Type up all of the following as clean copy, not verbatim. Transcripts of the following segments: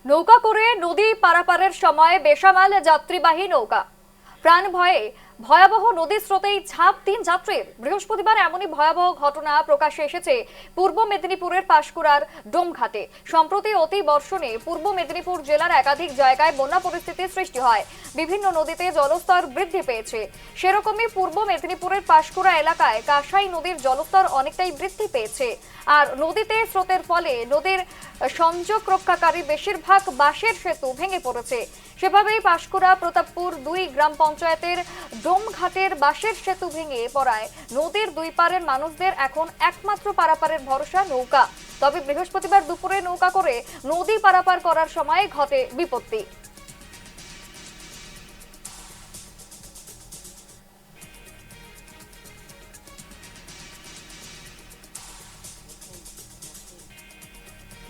নৌকা করে নদী পারাপারের সময় বেসামাল যাত্রীবাহী নৌকা প্রাণ ভয়ে ভয়াবহ নদীর স্রোতেই ঝাঁপ 3 যাত্রীর। বৃহস্পতিবার এমনই ভয়াবহ ঘটনা প্রকাশ্যে এসেছে পূর্ব মেদিনীপুরের পাঁশকুড়ার ডোমঘাটে। সম্প্রতি অতি বর্ষণে পূর্ব মেদিনীপুর জেলার একাধিক জায়গায় বন্যা পরিস্থিতির সৃষ্টি হয়, বিভিন্ন নদীতে জলস্তর বৃদ্ধি পেয়েছে। সেরকমই পূর্ব মেদিনীপুরের পাঁশকুড়া এলাকায় কাঁসাই নদীর জলস্তর অনেকটাই বৃদ্ধি পেয়েছে। আর নদীতে স্রোতের ফলে নদীর সংযোগ রক্ষাকারী বেশিরভাগ বাঁশের সেতু ভেঙে পড়েছে। সেভাবেই পাঁশকুড়া প্রতাপপুর 2 গ্রাম পঞ্চায়েতের ডোমঘাটের বাঁশের সেতু ভেঙে পড়ায় নদীর দুই পারের মানুষদের এখন একমাত্র পারাপারের ভরসা নৌকা। তবে বৃহস্পতিবার দুপুরে নৌকা করে নদী পারাপার করার সময় ঘটে বিপত্তি।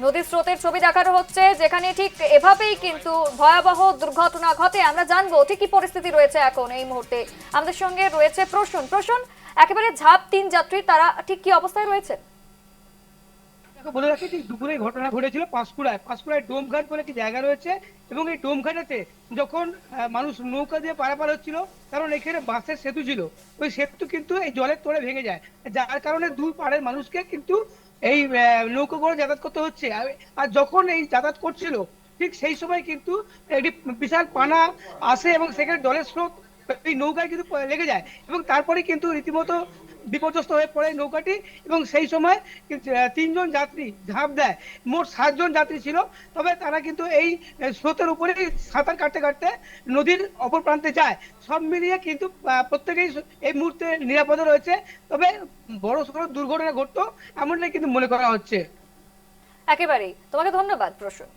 নদীর স্রোতের ছবি দেখানো হচ্ছে, যেখানে ঠিক এভাবেই কিন্তু ভয়াবহ দুর্ঘটনা ঘটে। আমরা জানবো ঠিক কি পরিস্থিতি রয়েছে এখন এই মুহূর্তে। আমাদের সঙ্গে রয়েছে প্রসূন। একেবারে ঝাঁপ 3 যাত্রী, তারা ঠিক কি অবস্থায় রয়েছে? বলে রাখি, ঠিক দুপুরে ঘটনা ঘটেছিল পাঁশকুড়ায় ডোমঘাট বলে একটি জায়গা রয়েছে। এবং এই ডোমঘাটেতে যখন মানুষ নৌকা দিয়ে পারাপার হচ্ছিল, কারণ এখানে বাঁশের সেতু ছিল, ওই সেতু কিন্তু এই জলের তলে ভেঙে যায়, যার কারণে দুই পাড়ের মানুষকে কিন্তু এই নৌকা করে যাতায়াত করতে হচ্ছে। আর যখন এই যাতায়াত করছিল, ঠিক সেই সময় কিন্তু একটি বিশাল পানা আসে এবং সেখানে জলের স্রোত এই নৌকায় কিন্তু লেগে যায়, এবং তারপরে কিন্তু রীতিমতো বিপর্যস্ত হয়ে পড়ে নৌকাটি। এবং সেই সময় 3 জন যাত্রী ঝাঁপ দেয়। মোট 7 জন যাত্রী ছিল, তবে তারা কিন্তু এই স্রোতের উপরে সাঁতার কাটতে কাটতে নদীর অপর প্রান্তে যায়। সব মিলিয়ে কিন্তু প্রত্যেকেই এই মুহূর্তে নিরাপদে রয়েছে। তবে বড় সড় দুর্ঘটনা ঘটতো এমনটাই কিন্তু মনে করা হচ্ছে। একেবারেই তোমাকে ধন্যবাদ প্রসূন।